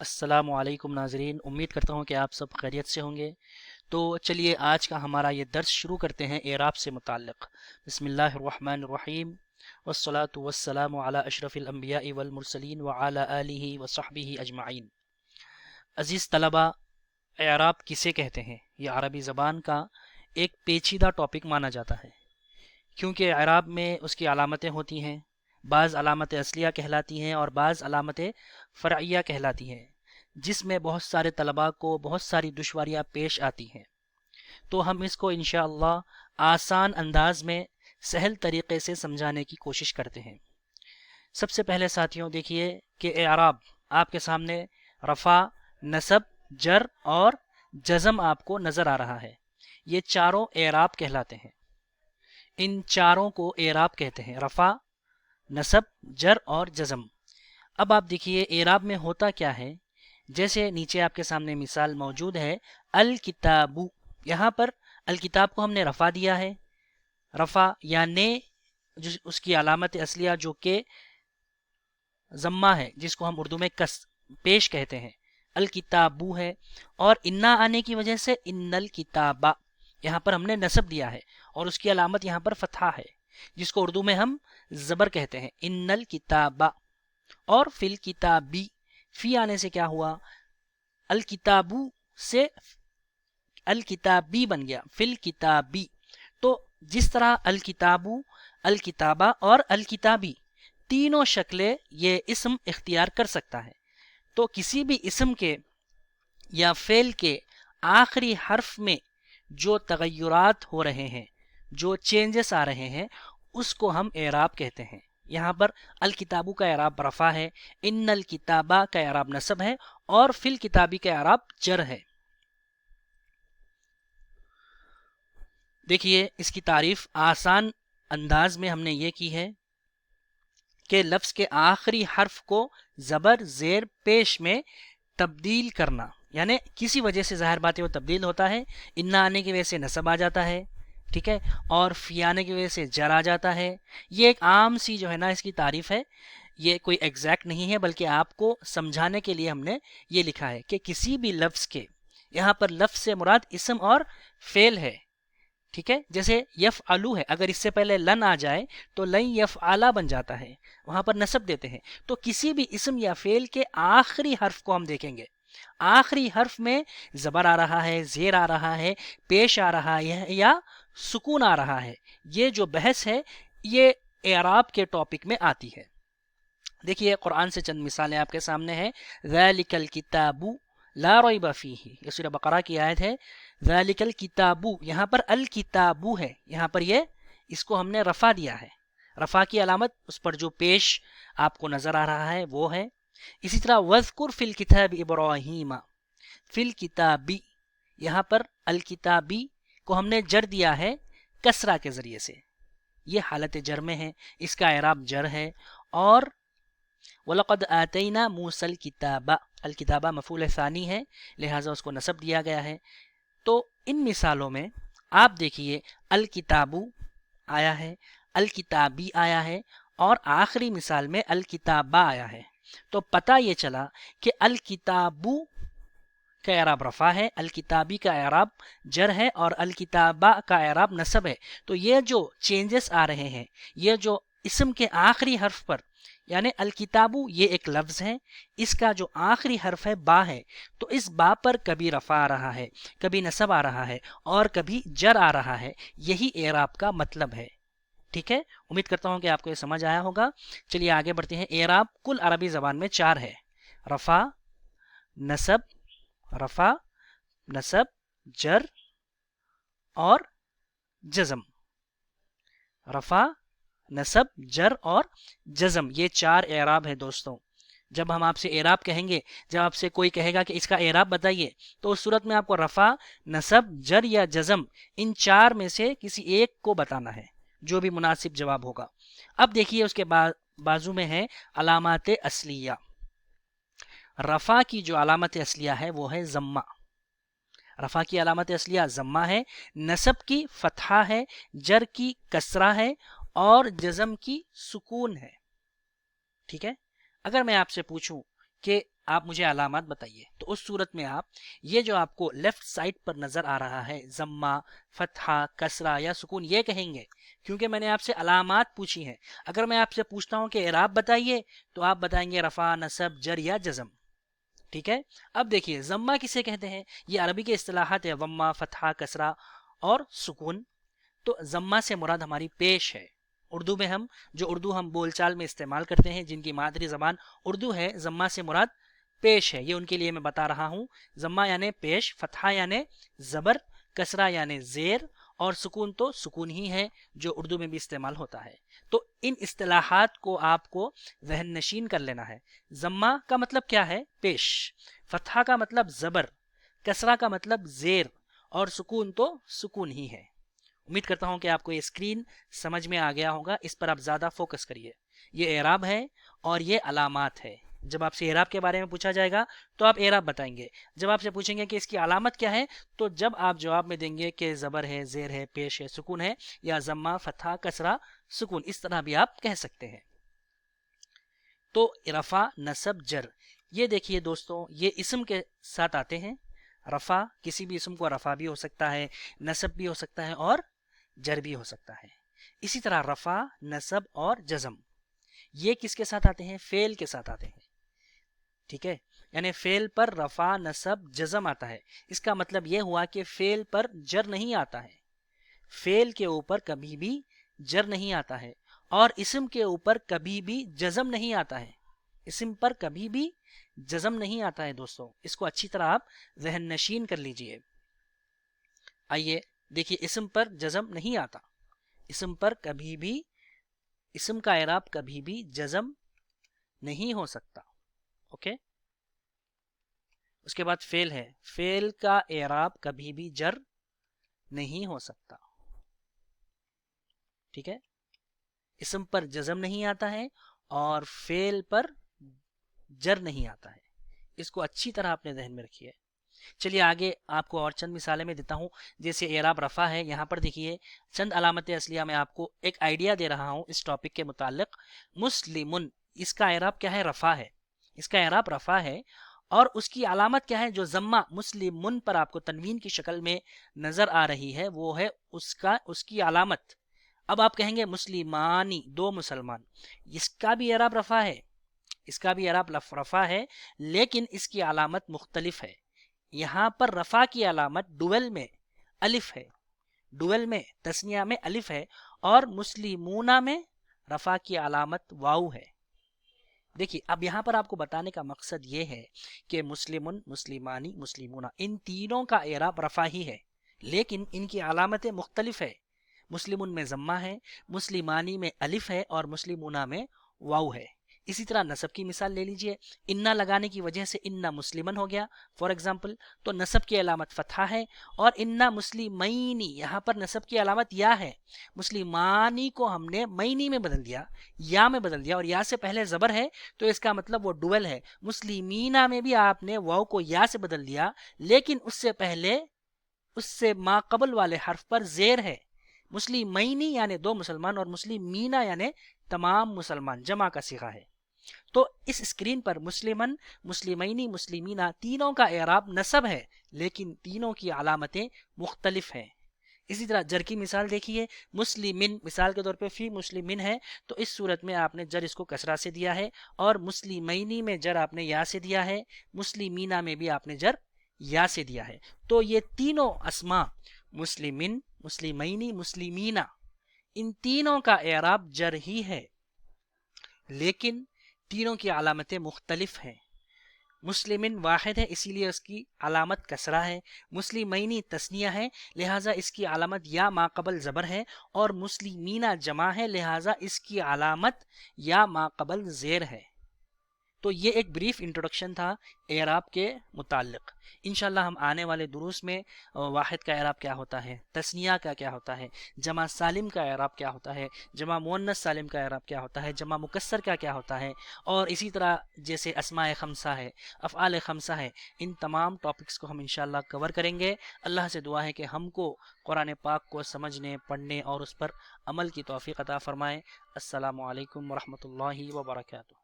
السلام علیکم ناظرین، امید کرتا ہوں کہ آپ سب خیریت سے ہوں گے۔ تو چلیے آج کا ہمارا یہ درس شروع کرتے ہیں اعراب سے متعلق۔ بسم اللہ الرحمن الرحیم، والصلاة والسلام علی اشرف الانبیاء والمرسلین وعلی آلہ وصحبہ اجمعین۔ عزیز طلبہ، اعراب کسے کہتے ہیں؟ یہ عربی زبان کا ایک پیچیدہ ٹاپک مانا جاتا ہے، کیونکہ اعراب میں اس کی علامتیں ہوتی ہیں، بعض علامتیں اصلیہ کہلاتی ہیں اور بعض علامتیں فرعیہ کہلاتی ہیں، جس میں بہت سارے طلباء کو بہت ساری دشواریاں پیش آتی ہیں۔ تو ہم اس کو انشاءاللہ آسان انداز میں سہل طریقے سے سمجھانے کی کوشش کرتے ہیں۔ سب سے پہلے ساتھیوں دیکھیے کہ اعراب آپ کے سامنے رفع، نصب، جر اور جزم آپ کو نظر آ رہا ہے۔ یہ چاروں اعراب کہلاتے ہیں۔ ان چاروں کو اعراب کہتے ہیں، رفع، نصب، جر اور جزم۔ اب آپ دیکھیے اعراب میں ہوتا کیا ہے۔ جیسے نیچے آپ کے سامنے مثال موجود ہے، الکتاب، یہاں پر الکتاب کو ہم نے رفع دیا ہے، رفع یعنی اس کی علامت اصلیہ جو کہ ضمہ ہے، جس کو ہم اردو میں پیش کہتے ہیں، الکتابو ہے، اور انا آنے کی وجہ سے ان الکتابہ یہاں پر ہم نے نصب دیا ہے، اور اس کی علامت یہاں پر فتحہ ہے، جس کو اردو میں ہم زبر کہتے ہیں، ان الکتابہ۔ اور فی الکتابی، فی آنے سے کیا ہوا، الکتابو سے الکتابی بن گیا، فی الکتابی۔ تو جس طرح الکتابو، الکتابہ اور الکتابی تینوں شکلیں یہ اسم اختیار کر سکتا ہے، تو کسی بھی اسم کے یا فعل کے آخری حرف میں جو تغیرات ہو رہے ہیں، جو چینجز آ رہے ہیں، اس کو ہم اعراب کہتے ہیں۔ یہاں پر الکتابو کا اعراب رفع ہے، ان الکتابہ کا اعراب نصب ہے، اور فی الکتابی کا اعراب جر ہے۔ دیکھیے اس کی تعریف آسان انداز میں ہم نے یہ کی ہے کہ لفظ کے آخری حرف کو زبر زیر پیش میں تبدیل کرنا، یعنی کسی وجہ سے ظاہر بات ہے وہ تبدیل ہوتا ہے، انا آنے کی وجہ سے نصب آ جاتا ہے، ٹھیک ہے، اور فی آنے کی وجہ سے جر آ جاتا ہے۔ یہ ایک عام سی جو ہے نا اس کی تعریف ہے، یہ کوئی ایگزیکٹ نہیں ہے، بلکہ آپ کو سمجھانے کے لیے ہم نے یہ لکھا ہے کہ کسی بھی لفظ کے، یہاں پر لفظ سے مراد اسم اور فعل ہے، ٹھیک ہے، جیسے یفعلو ہے، اگر اس سے پہلے لن آ جائے تو لن یفعلا بن جاتا ہے، وہاں پر نصب دیتے ہیں۔ تو کسی بھی اسم یا فعل کے آخری حرف کو ہم دیکھیں گے، آخری حرف میں زبر آ رہا ہے، زیر آ رہا ہے، پیش آ رہا ہے یا سکون آ رہا ہے، یہ جو بحث ہے یہ اعراب کے ٹاپک میں آتی ہے۔ دیکھیے قرآن سے چند مثالیں آپ کے سامنے ہیں۔ ذَلِكَ الْكِتَابُ لا ریب فیہ، یہ سورہ بقرہ کی آیت ہے۔ ذَلِكَ الْكِتَابُ، یہاں پر الکتابو ہے، یہاں پر یہ اس کو ہم نے رفع دیا ہے، رفع کی علامت اس پر جو پیش آپ کو نظر آ رہا ہے وہ ہے۔ اسی طرح وَاذْكُرْ فِي الْكِتَابِ إِبْرَاهِيمَ، فی الکتابی، یہاں پر الکتابی کو ہم نے جر دیا ہے کسرہ کے ذریعے سے، یہ حالت جر میں ہے، اس کا اعراب جر ہے۔ اور وَلَقَدْ آتَيْنَا مُوسَى الْكِتَابَ، الکتابہ مفعول ثانی ہے، لہٰذا اس کو نصب دیا گیا ہے۔ تو ان مثالوں میں آپ دیکھیے الکتابو آیا ہے، الکتابی آیا ہے، اور آخری مثال میں الکتابہ آیا ہے۔ تو پتہ یہ چلا کہ الکتابو کا اعراب رفع ہے، الکتابی کا اعراب جر ہے، اور الکتابہ کا اعراب نصب ہے۔ تو یہ جو چینجز آ رہے ہیں، یہ جو اسم کے آخری حرف پر، یعنی الکتابو یہ ایک لفظ ہے، اس کا جو آخری حرف ہے با ہے، تو اس با پر کبھی رفع آ رہا ہے، کبھی نصب آ رہا ہے، اور کبھی جر آ رہا ہے، یہی اعراب کا مطلب ہے، ٹھیک ہے۔ امید کرتا ہوں کہ آپ کو یہ سمجھ آیا ہوگا۔ چلیے آگے بڑھتے ہیں۔ اعراب کل عربی زبان میں 4 ہے، رفع، نصب، رفع، نصب، جر اور جزم، رفع، نصب، جر اور جزم، یہ 4 اعراب ہے دوستوں۔ جب ہم آپ سے اعراب کہیں گے، جب آپ سے کوئی کہے گا کہ اس کا اعراب بتائیے، تو اس صورت میں آپ کو رفع، نصب، جر یا جزم ان 4 میں سے کسی ایک کو بتانا ہے، جو بھی مناسب جواب ہوگا۔ اب دیکھیے اس کے بازو میں ہے علامات اصلیہ۔ رفع کی جو علامت اصلیہ ہے وہ ہے ضمہ، رفع کی علامت اصلیہ ضمہ ہے، نصب کی فتحہ ہے، جر کی کسرہ ہے، اور جزم کی سکون ہے، ٹھیک ہے۔ اگر میں آپ سے پوچھوں کہ آپ مجھے علامات بتائیے. تو اس صورت میں آپ یہ جو آپ کو لیفٹ سائڈ پر نظر آ رہا ہے ضمہ، فتحہ، کسرہ یا سکون، یہ کہیں گے کیونکہ میں نے آپ سے علامات پوچھی ہیں. اگر میں آپ سے پوچھتا ہوں کہ اعراب بتائیے تو آپ بتائیں گے رفع، نصب، جر یا جزم. ٹھیک ہے. اب دیکھیے ضمہ کسے کہتے ہیں. یہ عربی کے اصطلاحات ہے، ضمہ، فتحہ، کسرہ اور سکون. تو ضمہ سے مراد ہماری پیش ہے. اردو میں اردو ہم بول چال میں استعمال کرتے ہیں، جن کی مادری زبان اردو ہے، ضمہ سے مراد پیش ہے. یہ ان کے لیے میں بتا رہا ہوں. ضمہ یعنی پیش، فتحہ یعنی زبر، کسرہ یعنی زیر اور سکون تو سکون ہی ہے جو اردو میں بھی استعمال ہوتا ہے. تو ان اصطلاحات کو آپ کو ذہن نشین کر لینا ہے. ضمہ کا مطلب کیا ہے؟ پیش. فتحہ کا مطلب زبر، کسرہ کا مطلب زیر اور سکون تو سکون ہی ہے. امید کرتا ہوں کہ آپ کو یہ اسکرین سمجھ میں آ گیا ہوگا. اس پر آپ زیادہ فوکس کریے. یہ اعراب ہے اور یہ علامات ہے. جب آپ سے اعراب کے بارے میں پوچھا جائے گا تو آپ اعراب بتائیں گے. جب آپ سے پوچھیں گے کہ اس کی علامت کیا ہے تو جب آپ جواب میں دیں گے کہ زبر ہے، زیر ہے، پیش ہے، سکون ہے یا ضمہ، فتحہ، کسرہ، سکون، اس طرح بھی آپ کہہ سکتے ہیں. تو رفع، نصب، جر، یہ دیکھیے دوستوں یہ اسم کے ساتھ آتے ہیں. رفع کسی بھی اسم کو رفع بھی ہو سکتا ہے، نصب بھی ہو سکتا ہے اور جر بھی ہو سکتا ہے. اسی طرح رفع، نصب اور جزم یہ کس کے ساتھ آتے ہیں؟ فعل کے ساتھ آتے ہیں. ٹھیک ہے. یعنی فعل پر رفع، نصب، جزم آتا ہے. اس کا مطلب یہ ہوا کہ فعل پر جر نہیں آتا ہے، فعل کے اوپر کبھی بھی جر نہیں آتا ہے اور اسم کے اوپر کبھی بھی جزم نہیں آتا ہے. اسم پر کبھی بھی جزم نہیں آتا ہے دوستوں. اس کو اچھی طرح آپ ذہن نشین کر لیجئے. آئیے دیکھیے اسم پر جزم نہیں آتا. اسم پر کبھی بھی، اسم کا اعراب کبھی بھی جزم نہیں ہو سکتا. اوکے. اس کے بعد فعل ہے، فعل کا اعراب کبھی بھی جر نہیں ہو سکتا. ٹھیک ہے. اسم پر جزم نہیں آتا ہے اور فعل پر جر نہیں آتا ہے. اس کو اچھی طرح اپنے ذہن میں رکھیے. چلیے آگے آپ کو اور چند مثالیں میں دیتا ہوں. جیسے اعراب رفع ہے، یہاں پر دیکھیے چند علامت اصلیہ میں آپ کو ایک آئیڈیا دے رہا ہوں اس ٹاپک کے متعلق. مسلمن، اس کا اعراب کیا ہے؟ رفع ہے. اس کا اعراب رفع ہے اور اس کی علامت کیا ہے؟ جو ضمہ مسلمن پر آپ کو تنوین کی شکل میں نظر آ رہی ہے وہ ہے اس کی علامت. اب آپ کہیں گے مسلمانی، دو مسلمان، اس کا بھی اعراب رفع ہے، اس کا بھی اعراب رفع ہے لیکن اس کی علامت مختلف ہے. یہاں پر رفع کی علامت ڈویل میں الف ہے، ڈویل میں تثنیہ میں الف ہے اور مسلمونہ میں رفع کی علامت واو ہے. دیکھیے اب یہاں پر آپ کو بتانے کا مقصد یہ ہے کہ مسلمن، مسلمانی، مسلمونہ ان تینوں کا اعراب رفع ہی ہے لیکن ان کی علامتیں مختلف ہے. مسلمن میں ضمہ ہے، مسلمانی میں الف ہے اور مسلمونہ میں واو ہے. اسی طرح نصب کی مثال لے لیجئے. انا لگانے کی وجہ سے انا مسلمن ہو گیا فار ایگزامپل، تو نصب کی علامت فتحہ ہے. اور انا مسلمینی، یہاں پر نصب کی علامت یا ہے. مسلمانی کو ہم نے مینی میں بدل دیا، یا میں بدل دیا اور یا سے پہلے زبر ہے تو اس کا مطلب وہ ڈویل ہے. مسلمینہ میں بھی آپ نے واو کو یا سے بدل دیا لیکن اس سے پہلے اس سے ما قبل والے حرف پر زیر ہے. مسلمینی یعنی دو مسلمان اور مسلمینہ یعنی تمام مسلمان، جمع کا صیغہ ہے. تو اس اسکرین پر مسلمن، مسلمینی، مسلمینہ تینوں کا اعراب نصب ہے لیکن تینوں کی علامتیں مختلف ہیں. اسی طرح جر کی مثال دیکھیے. مسلمن مثال کے طور پہ فی مسلمن ہے تو اس صورت میں آپ نے جر اس کو کسرہ سے دیا ہے اور مسلمینی میں جر آپ نے یا سے دیا ہے، مسلمینہ میں بھی آپ نے جر یا سے دیا ہے. تو یہ تینوں اسما مسلمن، مسلمینی، مسلمینہ ان تینوں کا اعراب جر ہی ہے لیکن تینوں کی علامتیں مختلف ہیں. مسلمن واحد ہے اسی لیے اس کی علامت کسرہ ہے، مسلمینی تثنیہ ہے لہٰذا اس کی علامت یا ما قبل زبر ہے اور مسلمینہ جمع ہے لہٰذا اس کی علامت یا ما قبل زیر ہے. تو یہ ایک بریف انٹروڈکشن تھا اعراب کے متعلق. انشاءاللہ ہم آنے والے دروس میں واحد کا اعراب کیا ہوتا ہے، تثنیہ کا کیا ہوتا ہے، جمع سالم کا اعراب کیا ہوتا ہے، جمع مؤنث سالم کا اعراب کیا ہوتا ہے، جمع مکسر کا کیا ہوتا ہے اور اسی طرح جیسے اسماء خمسہ ہے، افعال خمسہ ہے، ان تمام ٹاپکس کو ہم انشاءاللہ کور کریں گے. اللہ سے دعا ہے کہ ہم کو قرآن پاک کو سمجھنے، پڑھنے اور اس پر عمل کی توفیق عطا فرمائے. السلام علیکم ورحمۃ اللہ وبرکاتہ.